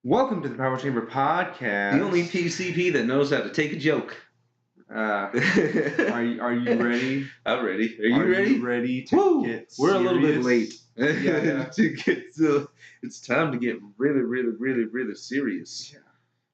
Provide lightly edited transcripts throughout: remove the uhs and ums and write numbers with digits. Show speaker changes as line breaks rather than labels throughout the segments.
Welcome to the Power Chamber Podcast.
The only PCP that knows how to take a joke.
Are you ready?
I'm ready. Are you ready?
You ready to get serious?
We're a little bit late.
Yeah.
It's time to get really serious.
Yeah.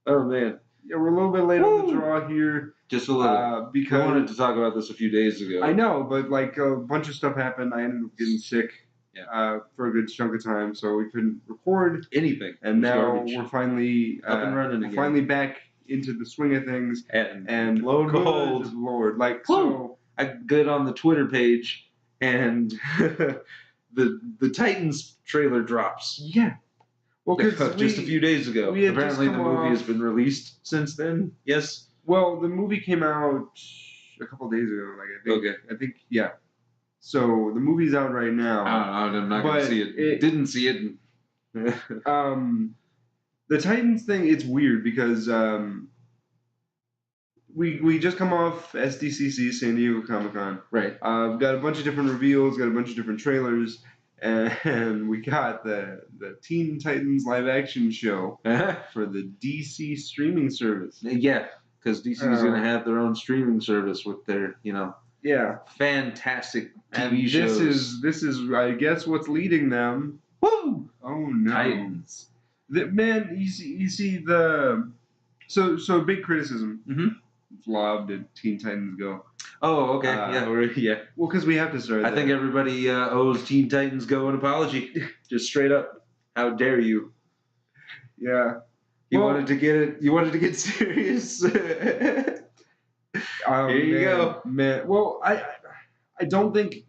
Oh man.
Yeah, we're a little bit late on the draw here.
Just a little.
Because
I wanted to talk about this a few days ago.
I know, but like a bunch of stuff happened. I ended up getting sick.
Yeah.
For a good chunk of time, so we couldn't record
anything.
And now we're finally
up and running again.
Finally back into the swing of things.
And lo and behold,
Lord, like so.
I get on the Twitter page, and the Titans trailer drops.
Yeah. Well, because
just a few days ago. Apparently, the movie has been released since then. Yes.
Well, the movie came out a couple days ago. I think. Yeah. So the movie's out right now.
I'm not gonna see it. Didn't see it.
The Titans thing, it's weird because we just come off SDCC, San Diego Comic-Con.
Right.
Got a bunch of different reveals, got a bunch of different trailers, and we got the Teen Titans live action show for the DC streaming service.
Yeah, because DC is gonna have their own streaming service with their fantastic TV shows.
This is I guess what's leading them.
Woo!
Oh no,
Titans.
Man, you see the so big criticism.
Mm-hmm.
Lobbed at Teen Titans Go.
Oh, okay. Yeah.
Well, because we have to start.
I think everybody owes Teen Titans Go an apology. Just straight up. How dare you?
Yeah.
You wanted to get it. You wanted to get serious. Here you go,
man. Well, I don't think.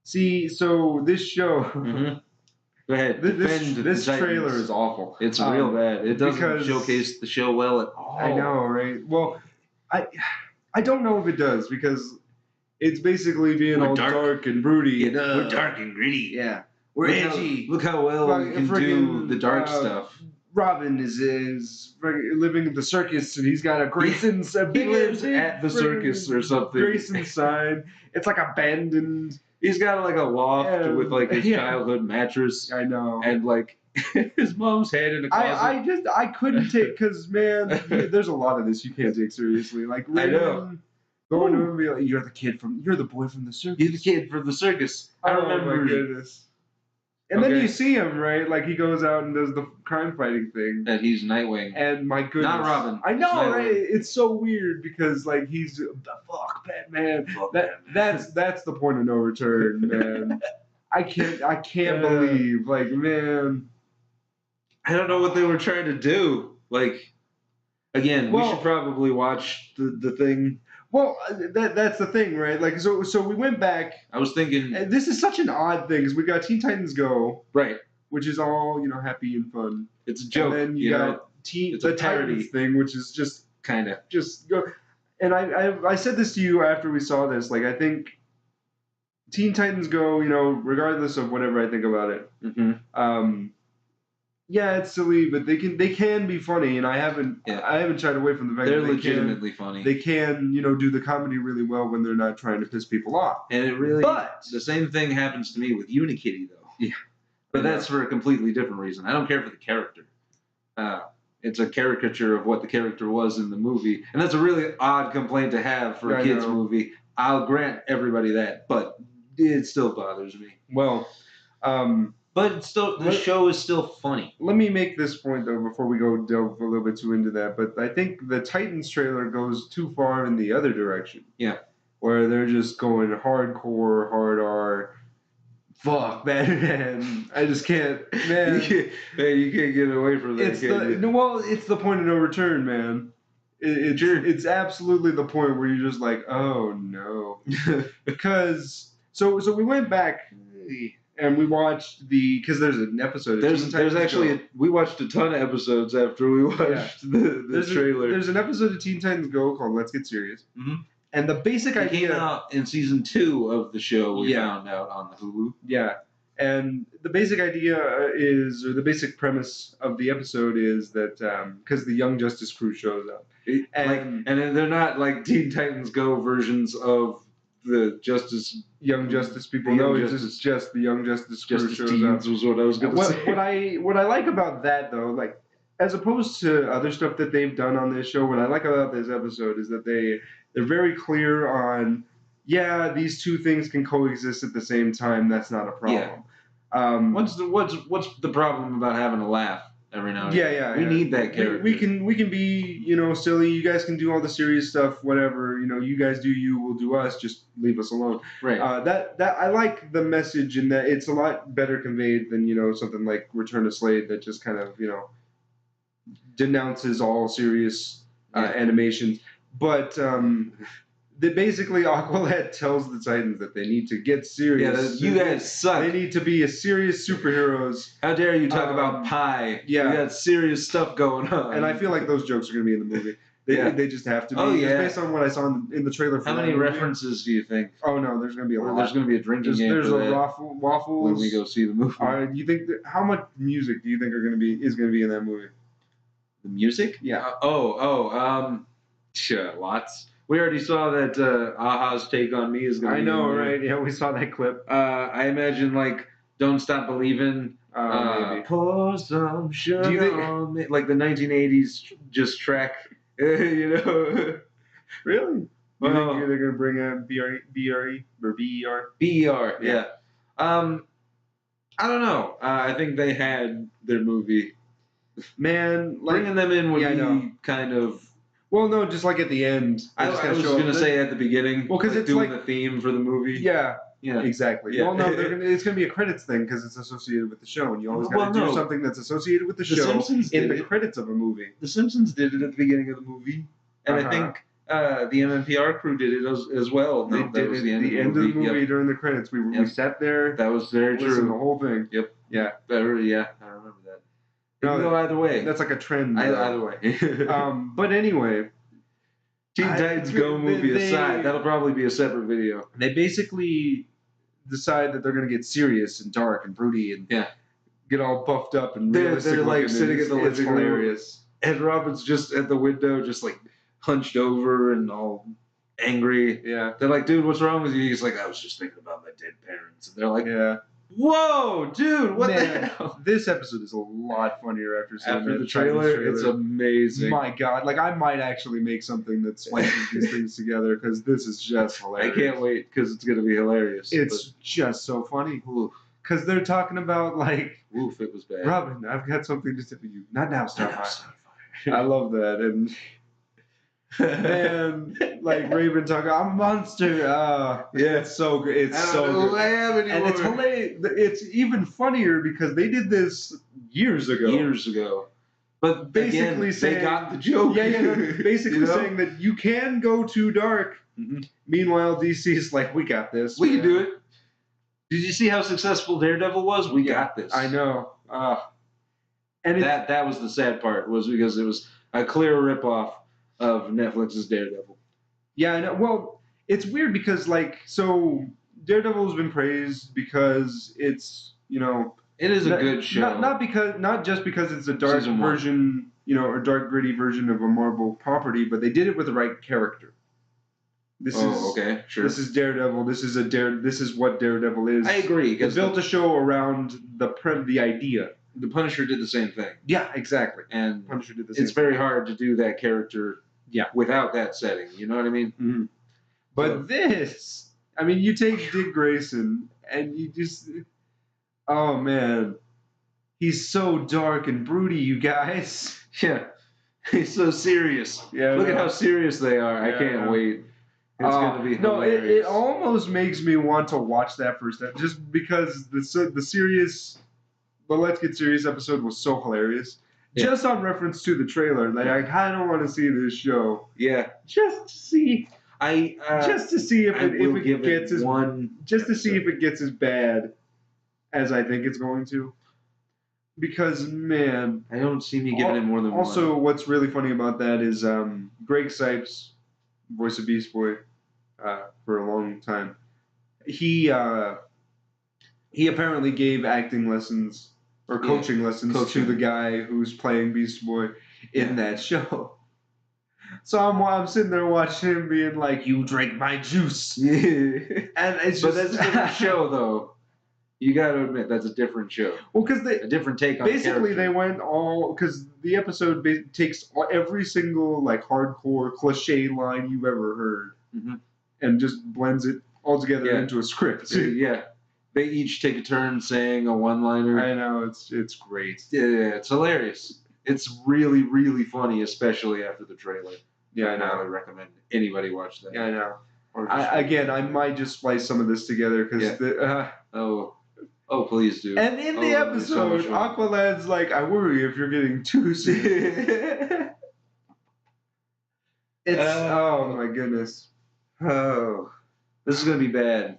See, so this show.
Mm-hmm. Go ahead.
This trailer is awful.
It's real bad. It doesn't showcase the show well at all.
I know, right? Well, I don't know if it does because it's basically being all dark and broody.
We're dark and gritty.
Yeah.
We're edgy. Look how well we can do the dark stuff.
Robin is living in the circus, and he's got a Grayson's.
He lives at the circus or something.
Grayson's sign. It's like abandoned.
He's got like a loft with like his childhood mattress.
I know.
And like his mom's head in a closet.
I couldn't take, because man, there's a lot of this you can't take seriously. Like
I know.
Going to him and be like, you're the boy from the circus.
You're the kid from the circus. I remember.
Oh my goodness. And then you see him, right? Like he goes out and does the crime fighting thing.
And he's Nightwing.
And my goodness.
Not Robin.
I know, right? It's so weird because like he's fuck Batman. That's the point of no return, man. I can't believe, like, man.
I don't know what they were trying to do. Like, again, we should probably watch the thing.
Well, that's the thing, right? Like, so we went back.
I was thinking,
and this is such an odd thing, because we got Teen Titans Go,
right?
Which is all happy and fun.
It's a joke.
And then you got the Titans thing, which is just
kind of
just go. And I said this to you after we saw this. Like, I think Teen Titans Go, regardless of whatever I think about it, yeah, it's silly, but they can be funny, and I haven't shied away from the fact
they're
that
legitimately funny.
They can, do the comedy really well when they're not trying to piss people off.
And it really, the same thing happens to me with Unikitty, though.
Yeah,
but that's for a completely different reason. I don't care for the character. It's a caricature of what the character was in the movie, and that's a really odd complaint to have for a kids' movie. I'll grant everybody that, but it still bothers me.
Well,
but still, the show is still funny.
Let me make this point, though, before we go delve a little bit too into that. But I think the Titans trailer goes too far in the other direction.
Yeah.
Where they're just going hardcore, hard R. Fuck, man. I just can't. Man.
You can't get away from that.
It's the point of no return, man. It's absolutely the point where you're just like, oh, no. Because, so we went back... And we watched because there's an episode.
There's actually we watched a ton of episodes after we watched the trailer.
There's an episode of Teen Titans Go called Let's Get Serious.
Mm-hmm.
And the basic idea
came out in season 2 of the show. We found out on the Hulu.
Yeah, and the basic idea is, or the basic premise of the episode is that because the Young Justice crew shows up,
and they're not like Teen Titans Go versions of the
Young Justice people. No, it's just the Young Justice crew shows up.
Was what I was going to say.
What I like about that, though, like as opposed to other stuff that they've done on this show, what I like about this episode is that they're very clear on, yeah, these two things can coexist at the same time. That's not a problem.
Yeah. What's the problem about having a laugh every now and
yeah,
then?
yeah,
We need that character.
We can be, silly. You guys can do all the serious stuff, whatever. You guys do you, we'll do us. Just leave us alone.
Right.
That I like the message in that it's a lot better conveyed than something like Return of Slade that just kind of denounces all serious animations. But basically Aqualad tells the Titans that they need to get serious.
Yeah, you guys suck.
They need to be a serious superheroes.
How dare you talk about pie?
Yeah,
we got serious stuff going on.
And I feel like those jokes are going to be in the movie. They just have to be.
Oh, yeah.
Just based on what I saw in the trailer. For
How many references do you think?
Oh no, there's going to be a lot.
There's going to be a drinking game.
There's
for
a
that
waffles
when we go see the movie.
You think how much music do you think is going to be in that movie?
The music?
Yeah.
Sure, lots. We already saw that Aha's Take on Me is going to be.
I know, right? Yeah, we saw that clip.
I imagine like Don't Stop Believing.
Maybe.
Pour some sugar on me. Like the 1980s just track.
Really? You think they're going to bring a BRE or BER?
BER, yeah. I don't know. I think they had their movie.
Man,
bringing them in would be kind of.
Well, no, just like at the end.
I was going to say at the beginning.
Well, because it's
doing the theme for the movie.
Yeah.
Yeah.
Exactly.
Yeah.
Well, no, it's going to be a credits thing because it's associated with the show, and you always got to do something that's associated with the show in the credits of a movie.
The Simpsons did it at the beginning of the movie, and I think the MMPR crew did it as well.
They did it at the end of the movie during the credits. We sat there.
That was very true.
The whole thing.
Yep.
Yeah.
I remember that. No, either way.
That's like a trend.
Either way.
But anyway.
Teen Titans Go movie aside, that'll probably be a separate video.
They basically decide that they're going to get serious and dark and broody and get all puffed up and realistic.
They're like sitting in the living room.
Hilarious.
And Robin's just at the window, just like hunched over and all angry.
Yeah.
They're like, dude, what's wrong with you? He's like, I was just thinking about my dead parents. And they're like,
yeah.
Whoa, dude, what the hell?
This episode is a lot funnier after seeing
the trailer. It's amazing.
My God, like I might actually make something that slices these things together because this is just hilarious.
I can't wait because it's going to be hilarious.
It's just so funny because they're talking about like,
oof, it was bad.
Robin, I've got something to say for you. Not now, Starfire. I love that and. And like Raven talking, I'm a monster. Yeah, it's so good. It's so good. And it's hilarious. It's even funnier because they did this years ago.
But
basically
again,
saying
they got the joke.
Yeah. Basically saying that you can go too dark. Mm-hmm. Meanwhile, DC's like, we got this.
We can do it. Did you see how successful Daredevil was? We got this.
I know.
And that was the sad part, was because it was a clear ripoff of Netflix's Daredevil.
Yeah, I know. Well, it's weird because so Daredevil has been praised because it's
it is a good show.
Not just because it's a dark version, or dark gritty version of a Marvel property, but they did it with the right character.
Okay, sure.
This is Daredevil. This is what Daredevil is.
I agree.
They built a show around the idea.
The Punisher did the same thing.
Yeah, exactly.
And
Punisher did the same
it's very hard to do that character without that setting. You know what I mean?
Mm-hmm. But this, I mean, you take Dick Grayson and you just, oh man, he's so dark and broody, you guys.
Yeah. He's so serious. Yeah. Look at how serious they are. Yeah, I can't wait. It's going to be hilarious.
It almost makes me want to watch that first episode just because the Let's Get Serious episode was so hilarious. Yeah. Just on reference to the trailer, like I kind of want to see this show.
Yeah,
just to see. Just to see if it gets as bad as I think it's going to. Because man,
I don't see me giving it more than one.
Also, what's really funny about that is Greg Sipes, voice of Beast Boy, for a long time. He apparently gave acting lessons. Or coaching lessons to the guy who's playing Beast Boy in that show. So I'm sitting there watching him being like, "You drink my juice."
Yeah.
And it's
but that's a different show, though. You got to admit that's a different show.
Well, because
a different take on
basically they went all because the episode takes every single like hardcore cliche line you've ever heard and just blends it all together into a script.
Yeah. They each take a turn saying a one-liner.
I know, it's great.
Yeah, it's hilarious. It's really, really funny, especially after the trailer.
Yeah, I
know. I would recommend anybody watch that.
Yeah, I know. I might just splice some of this together because
Oh, please do.
And in the episode, Aqualad's like, I worry if you're getting too sick. Oh my goodness.
Oh, this is gonna be bad.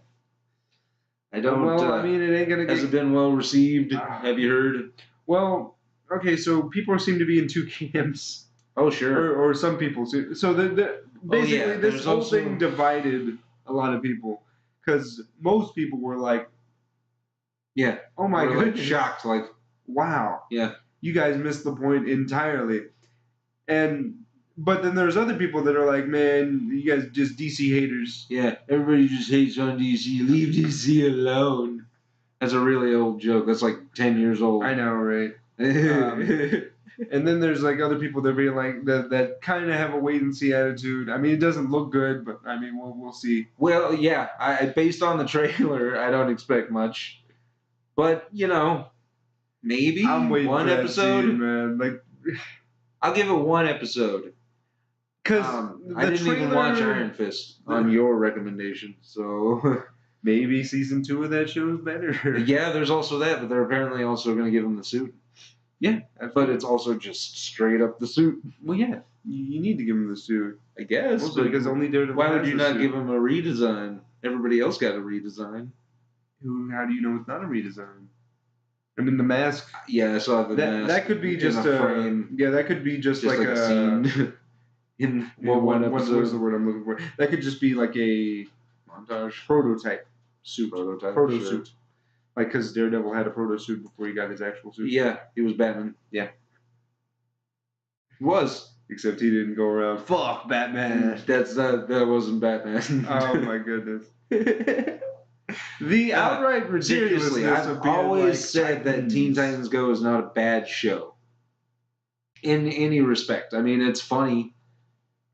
I don't.
Well, I mean, it ain't gonna.
Has it been well received? Have you heard?
Well, okay, so people seem to be in two camps.
Oh, sure.
Or some people. So basically, this whole thing divided a lot of people because most people were like,
"Yeah,
oh my goodness,
like shocked, like,
wow,
yeah,
you guys missed the point entirely." But then there's other people that are like, man, you guys just DC haters.
Yeah, everybody just hates on DC. Leave DC alone. That's a really old joke. That's like 10 years old.
I know, right? And then there's like other people that be like that kind of have a wait and see attitude. I mean, it doesn't look good, but I mean, we'll see.
Well, yeah, based on the trailer, I don't expect much. But maybe
I'm waiting
one
for that
episode,
scene, man. Like,
I'll give it one episode.
Because
I didn't even watch Iron Fist on your recommendation, so
maybe season 2 of that show is better.
Yeah, there's also that, but they're apparently also going to give him the suit.
Yeah,
but it's also just straight up the suit.
Well, yeah, you need to give him the suit,
I guess.
Also because only Daredevil.
Why would you not give him a redesign? Everybody else got a redesign.
How do you know it's not a redesign? I mean, the mask.
Yeah, I saw the mask.
That could be just a frame. Yeah, that could be just like a
scene. In one episode.
What's the word I'm looking for? That could just be like a
montage
prototype suit.
Proto
suit. Like, because Daredevil had a proto suit before he got his actual suit.
Yeah, he was Batman.
Yeah.
He was.
Except he didn't go around, fuck Batman.
That wasn't Batman.
Oh my goodness. The outright ridiculousness.
I've always said that Teen Titans Go is not a bad show. In any respect. I mean, it's funny.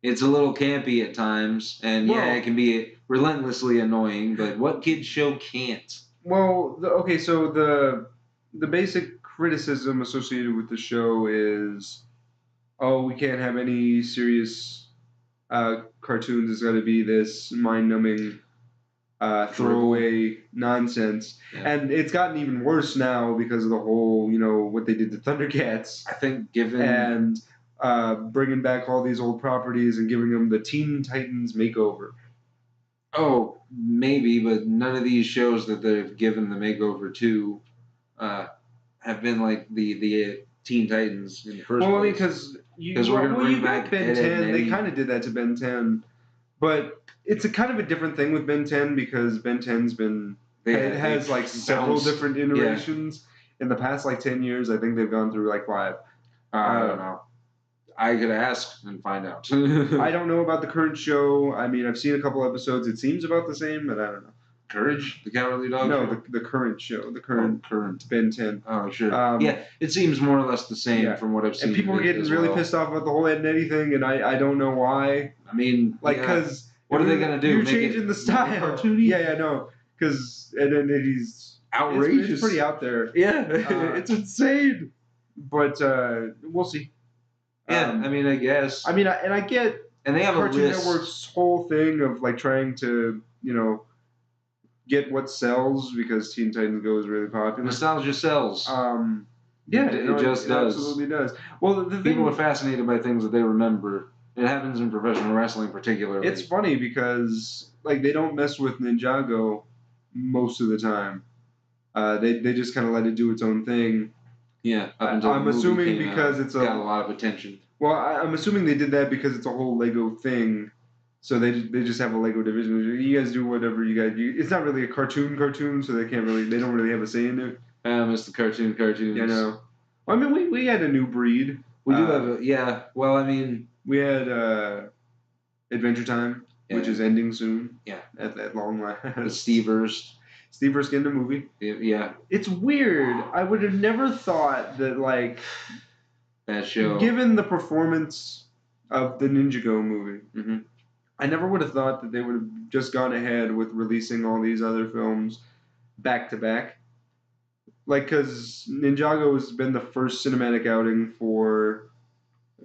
It's a little campy at times, and it can be relentlessly annoying, but what kids show can't?
Well, so the basic criticism associated with the show is, we can't have any serious cartoons. It's got to be this mind-numbing throwaway nonsense. Yeah. And it's gotten even worse now because of the whole, what they did to Thundercats.
I think given...
And bringing back all these old properties and giving them the Teen Titans makeover.
Oh, maybe, but none of these shows that they've given the makeover to have been like the Teen Titans in the first place.
Well, because you got Ben 10. They kind of did that to Ben 10, but it's a kind of a different thing with Ben 10 because Ben 10's been it has like several different iterations in the past 10 years. I think they've gone through 5.
I don't know. I could ask and find out.
I don't know about the current show. I mean, I've seen a couple episodes. It seems about the same, but I don't know.
Courage, the Cowardly Dog?
No, the current show. The current Ben 10.
Oh, sure. It seems more or less the same from what I've seen.
And people are getting really pissed off about the whole Ed and Eddie thing, and I don't know why.
I mean,
because
what are they going to do?
You're changing the style. Yeah, no. Because Ed and Eddie's
outrageous.
It's pretty out there.
Yeah, it's insane.
But we'll see.
Yeah, I mean, I guess.
I mean, and I get.
And they have
Cartoon Network's whole thing of trying to, get what sells because Teen Titans Go is really popular.
Nostalgia sells.
Yeah,
it just does.
It absolutely does. Well, the
people are fascinated by things that they remember. It happens in professional wrestling, particularly.
It's funny because they don't mess with Ninjago most of the time. They just kind of let it do its own thing.
Yeah,
I'm assuming because it's
got a lot of attention.
Well, I'm assuming they did that because it's a whole Lego thing, so they just have a Lego division. You guys do whatever you guys do. It's not really a cartoon, so they don't really have a say in it.
It's the cartoons.
Yeah, no. Well, I mean, we had a new breed.
We do have well, I mean,
we had Adventure Time, which is ending soon.
Yeah,
at long last.
The Stevers.
Steve Erskine, the movie.
Yeah.
It's weird. I would have never thought that, like,
that show,
given the performance of the Ninjago movie,
mm-hmm.
I never would have thought that they would have just gone ahead with releasing all these other films back to back. Like, because Ninjago has been the first cinematic outing for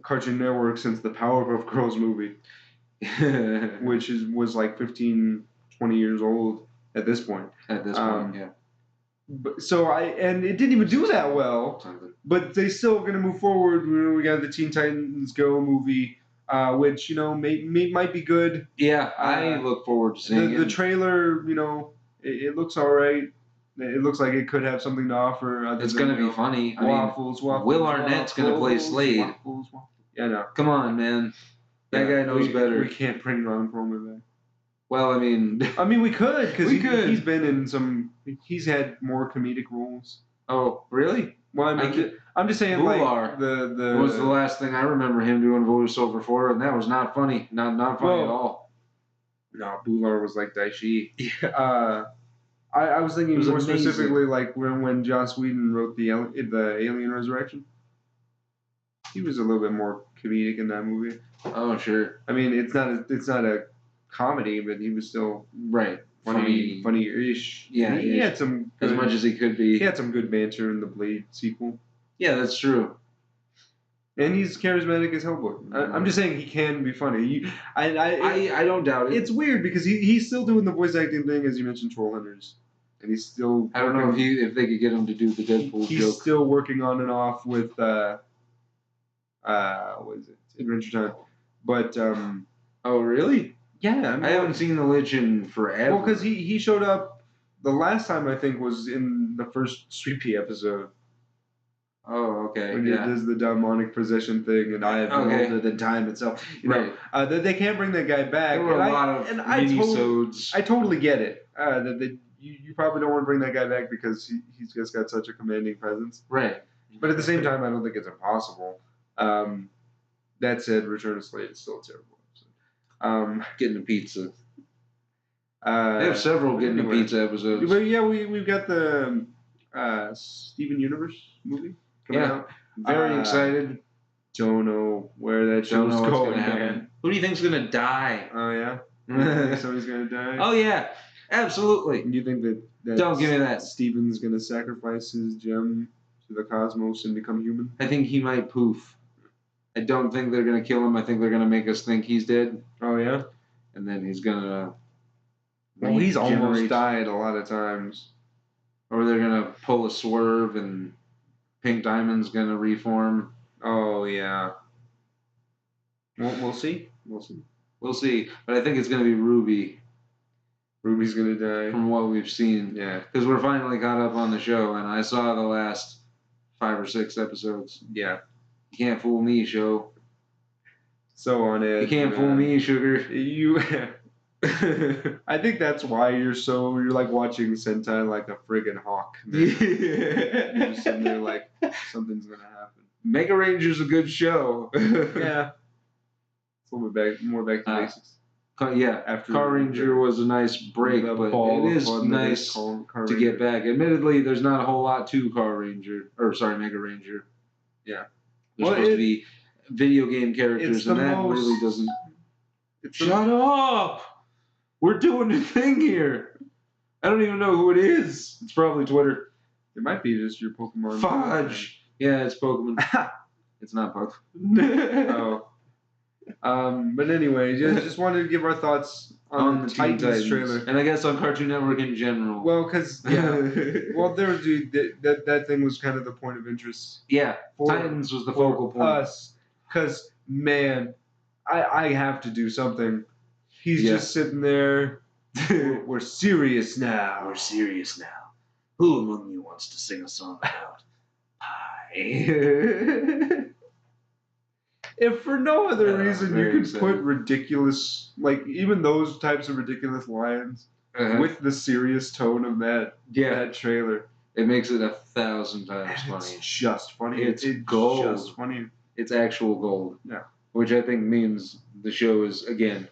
Cartoon Network since the Powerpuff Girls movie, which was like 15, 20 years old at this point.
At this point, yeah.
But, and it didn't even do that well, but they still going to move forward. We got the Teen Titans Go movie, which, you know, might be good.
Yeah, I look forward to seeing it.
The trailer, you know, it looks all right. It looks like it could have something to offer.
It's going to be funny.
Waffles.
Will Arnett's going to play Slade.
Waffles. Yeah, no.
Come on, man. That guy knows better.
We can't bring Ron Perlman back.
Well, I mean,
we could, because he's been in some. He's had more comedic roles.
Oh, really?
Well, I'm just saying,
Bular,
like the
was the last thing I remember him doing voiceover for, and that was not funny. Not funny at all.
No, Bular was like Daishi. Yeah. I was thinking more
amazing.
Specifically, like when Joss Whedon wrote the Alien Resurrection. He was a little bit more comedic in that movie.
Oh, sure.
I mean, it's not a comedy, but he was still funny-ish.
Yeah,
he had some
as much as he could be.
He had some good banter in the Blade sequel.
Yeah, that's true.
And he's charismatic as Hellboy. I'm just saying he can be funny.
I don't doubt it.
It's weird because he's still doing the voice acting thing, as you mentioned, Troll Hunters. And he's still.
I don't know if they could get him to do the Deadpool joke.
He's still working on and off with what is it? Adventure Time. But
oh really?
Yeah,
I haven't seen the Lich in forever.
Well, because he showed up the last time I think was in the first Sweet Pea episode.
Oh, okay.
When he does the demonic possession thing, and I have older than time itself. You know, they can't bring that guy back.
There were a lot of mini-sodes.
I totally get it. You probably don't want to bring that guy back because he's just got such a commanding presence.
Right.
But at the same time, I don't think it's impossible. That said, Return of Slade is still a terrible episode.
Getting a pizza. They have several Getting a Pizza episodes.
But yeah, we've got the Steven Universe movie coming out.
Very excited.
Don't know where that show's going, man.
Who do you think's gonna die?
Oh yeah, you think somebody's gonna die?
Oh yeah, absolutely.
You think that
don't give me that.
Steven's gonna sacrifice his gem to the cosmos and become human?
I think he might poof. I don't think they're gonna kill him. I think they're gonna make us think he's dead.
Oh yeah,
and then he's gonna.
Well, he's almost died a lot of times.
Or they're gonna pull a swerve and Pink Diamond's gonna reform.
Oh yeah. We'll see.
We'll see. But I think it's gonna be Ruby.
Ruby's gonna die.
From what we've seen.
Yeah.
Because we're finally caught up on the show, and I saw the last 5 or 6 episodes.
Yeah.
You can't fool me, show.
So on it.
You can't fool me, sugar.
I think that's why you're like watching Sentai like a friggin' hawk. You're just sitting there like something's gonna happen.
Mega Ranger's a good show.
Yeah. It's a little bit more back to basics.
After Car Ranger was a nice break, but it is nice to get back. Admittedly, there's not a whole lot to Mega Ranger.
Yeah.
There's supposed to be video game characters, and that really doesn't. Shut up! We're doing a thing here. I don't even know who it is. It's probably Twitter.
It might be just your Pokemon.
Fudge. Yeah, it's Pokemon. It's not Pokemon.
Oh. But anyway, just wanted to give our thoughts on the Titans trailer,
and I guess on Cartoon Network in general.
Well, because that thing was kind of the point of interest.
Yeah, Titans was the focal point.
Us, because man, I have to do something. He's just sitting there. We're serious now.
We're serious now. Who among you wants to sing a song about pie?
If for no other reason you could put ridiculous, like even those types of ridiculous lines with the serious tone of that trailer,
it makes it 1,000 times funny.
It's just funny.
It's gold.
Just funny.
It's actual gold.
Yeah.
Which I think means the show is again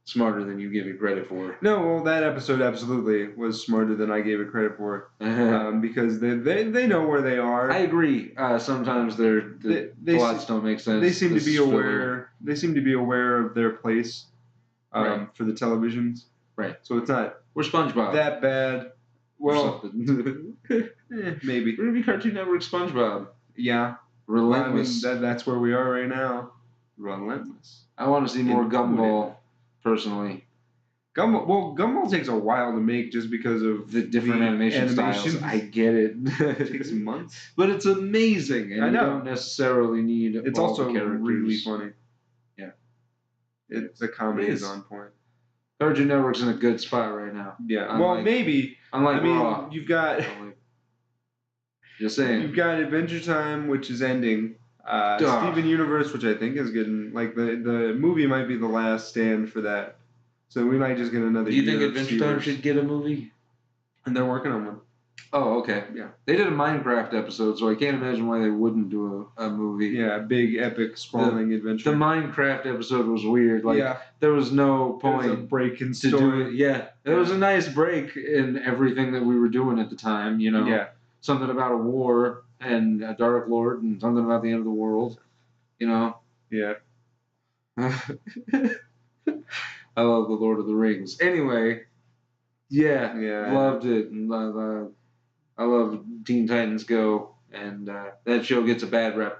smarter than you give it credit for.
No, well, that episode absolutely was smarter than I gave it credit for, because they know where they are.
I agree. Sometimes the plots don't make sense.
They seem to be aware. They seem to be aware of their place, for the televisions.
Right.
So it's not.
We're SpongeBob.
That bad. Well, maybe.
We're gonna be Cartoon Network SpongeBob.
Yeah.
Relentless.
Well, I mean, that's where we are right now. Relentless.
I want to see more Gumball, personally.
Gumball takes a while to make just because of
the different animation styles. I get it.
It takes months.
But it's amazing, and
I know.
you don't necessarily need
it's
all
also
the characters.
really funny.
Yeah.
The comedy is on point.
Cartoon Network's in a good spot right now.
Yeah. Well, maybe.
Unlike Raw.
You've got.
Just saying.
You've got Adventure Time, which is ending. Steven Universe, which I think is getting the movie might be the last stand for that. So we might just get another.
Do you think Adventure Time should get a movie?
And they're working on one.
Oh, okay.
Yeah.
They did a Minecraft episode, so I can't imagine why they wouldn't do a movie.
Yeah, a big, epic, sprawling adventure.
The Minecraft episode was weird. There was no point.
There was a break in
story. Do it. Yeah. It was a nice break in everything that we were doing at the time, you know.
Yeah.
Something about a war and a Dark Lord and something about the end of the world, you know.
Yeah.
I love the Lord of the Rings. Anyway, yeah. Loved it. I love Teen Titans Go, and that show gets a bad rep.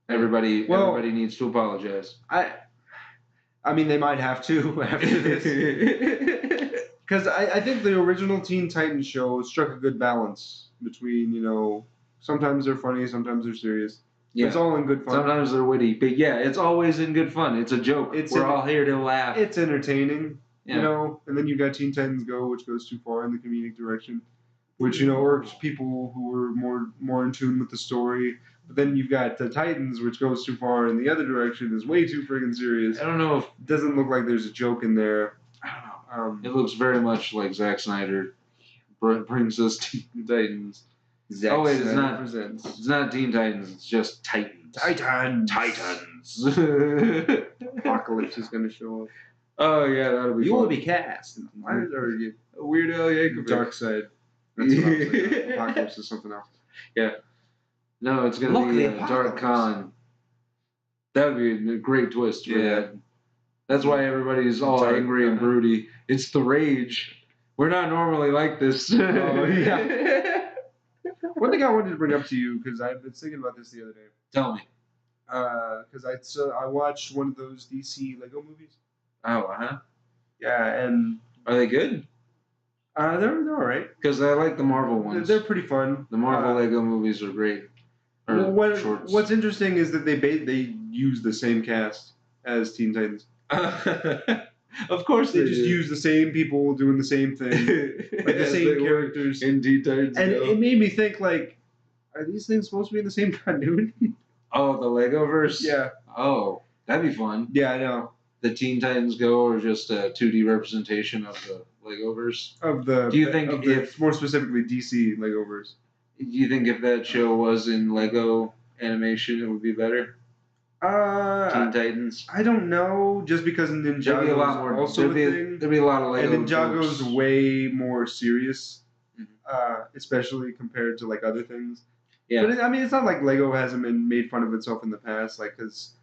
Everybody needs to apologize.
I mean, they might have to after this. Because I think the original Teen Titans show struck a good balance between, you know, sometimes they're funny, sometimes they're serious. Yeah. It's all in good fun.
Sometimes they're witty, but yeah, it's always in good fun. It's a joke. We're all here to laugh.
It's entertaining, you know. And then you got Teen Titans Go, which goes too far in the comedic direction, which, you know, irks people who are more in tune with the story. But then you've got the Titans, which goes too far in the other direction, is way too friggin' serious.
I don't know if
it doesn't look like there's a joke in there.
I don't know. It looks very much like Zack Snyder brings us Teen Titans. It's not Teen Titans. It's just Titans. Titans.
Apocalypse is going to show up.
Oh yeah, that'll be.
You
fun.
will be cast.
Weird Al Yankovic.
Dark Side. That's what I was thinking. Apocalypse is something else.
Yeah. No, it's gonna be Dark Khan. That would be a great twist for that. That's why everybody's all angry and broody. It's the rage. We're not normally like this.
Oh yeah. One thing I wanted to bring up to you, because I've been thinking about this the other day.
Tell me.
Because I watched one of those DC Lego movies.
Oh,
Yeah, and
are they good?
They're all right.
Because I like the Marvel ones.
They're pretty fun.
The Marvel Lego movies are great.
What's interesting is that they use the same cast as Teen Titans.
Of course
they just use the same people doing the same thing, like the same characters
in Teen Titans.
And it made me think, like, are these things supposed to be in the same continuity?
Oh, the Legoverse?
Yeah.
Oh, that'd be fun.
Yeah, I know.
The Teen Titans Go are just a 2D representation of the Legoverse.
Do you think more specifically DC Legoverse?
Do you think if that show was in Lego animation, it would be better? Teen Titans.
I don't know. Just because Ninjago is also a thing.
There'd be a lot of Lego.
And Ninjago's way more serious, especially compared to like other things.
Yeah.
But it's not like Lego hasn't been made fun of itself in the past, like because.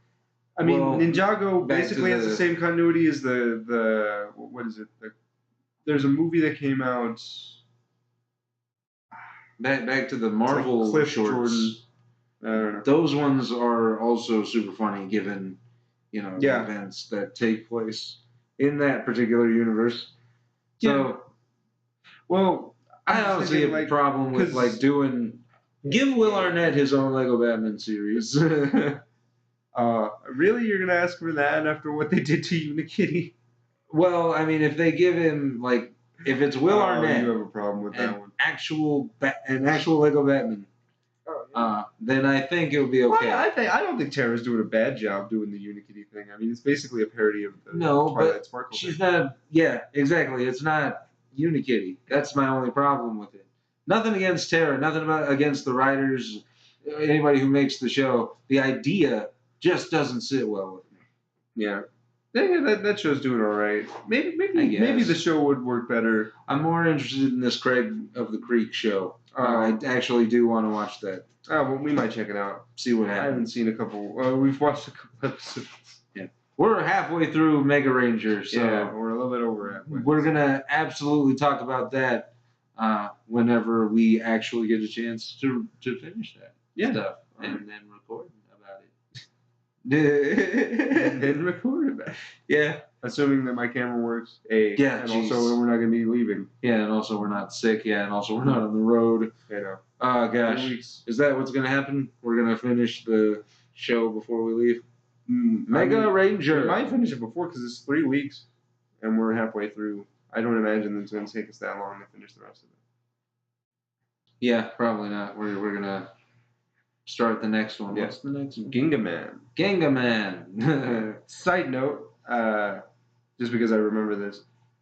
Ninjago basically has the same continuity as the what is it? There's a movie that came out.
Back to the Marvel
like Cliff
shorts.
Jordan. I don't know.
Those ones are also super funny, given the events that take place in that particular universe. So, I don't see a problem with give Will Arnett his own Lego Batman series.
Really, you're gonna ask for that after what they did to Unikitty?
Well, if they give him if it's Will Arnett,
you have a problem with that one.
An actual Lego Batman. Then I think it would be okay.
Well, I don't think Tara's doing a bad job doing the Unikitty thing. It's basically a parody of the Twilight Sparkle.
She's not. Yeah, exactly. It's not Unikitty. That's my only problem with it. Nothing against Tara. Nothing against the writers. Anybody who makes the show. The idea just doesn't sit well with me.
Yeah. Yeah, that show's doing all right. Maybe the show would work better.
I'm more interested in this Craig of the Creek show. I actually do want to watch that.
Oh, well, we might check it out.
See what happens.
I haven't seen a couple. We've watched a couple episodes.
Yeah, we're halfway through Mega Ranger, so
yeah, we're a little bit over halfway.
We're gonna absolutely talk about that whenever we actually get a chance to finish that stuff and then record about it.
And then record about it.
Yeah.
Assuming that my camera works.
Yeah.
And also we're not gonna be leaving.
Yeah, and also we're not sick. Yeah, and also we're not on the road.
I know.
Oh gosh. Is that what's gonna happen? We're gonna finish the show before we leave. Mega Ranger.
We might finish it before because it's 3 weeks, and we're halfway through. I don't imagine it's going to take us that long to finish the rest of it.
Yeah, probably not. We're gonna start the next one.
Yeah.
What's the next one?
Gingaman.
Gingaman.
Side note, just because I remember this,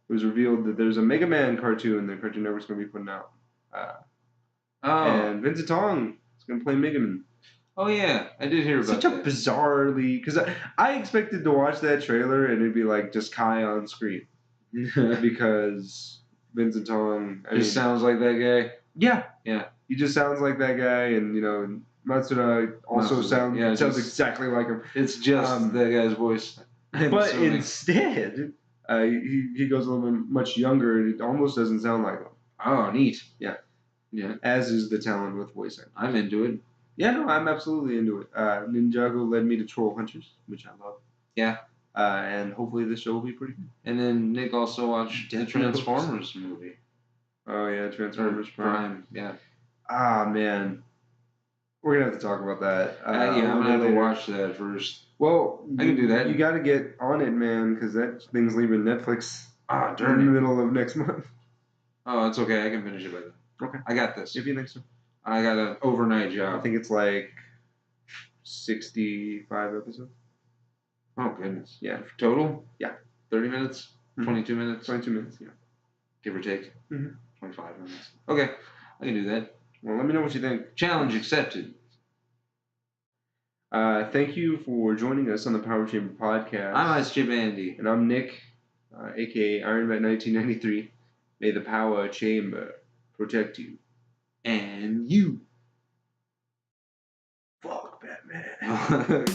it was revealed that there's a Mega Man cartoon that Cartoon Network's going to be putting out. And Vincent Tong is going to play Mega Man.
Oh yeah, I did hear about that.
Such a bizarrely, because I expected to watch that trailer and it'd be like just Kai on screen, because Vincent Tong
just sounds like that guy.
Yeah, he just sounds like that guy, and Matsuda also sounds exactly like him.
It's just that guy's voice.
But instead, he goes a little bit much younger, and it almost doesn't sound like him.
Oh, neat.
Yeah.
Yeah.
As is the talent with voice acting.
I'm into it.
Yeah, no, I'm absolutely into it. Ninjago led me to Troll Hunters, which I love.
Yeah.
And hopefully this show will be pretty good.
And then Nick also watched the Transformers movie.
Oh, yeah, Transformers Prime.
Yeah.
Ah, man. We're going to have to talk about that.
Yeah, I'm going to have to watch that first.
Well,
I can do that.
You got to get on it, man, because that thing's leaving Netflix in the middle of next month.
Oh, it's okay. I can finish it by then.
Okay.
I got this.
If you think so.
I got an overnight job.
I think it's like 65 episodes.
Oh, goodness.
Yeah.
Total?
Yeah.
30 minutes? Mm-hmm. 22 minutes?
22 minutes, yeah.
Give or take?
Mm-hmm.
25 minutes. Okay. I can do that.
Well, let me know what you think.
Challenge accepted.
Thank you for joining us on the Power Chamber Podcast.
I'm Ice Chip Andy.
And I'm Nick, a.k.a. Ironbat 1993. May the Power Chamber protect you.
And you.
Fuck Batman.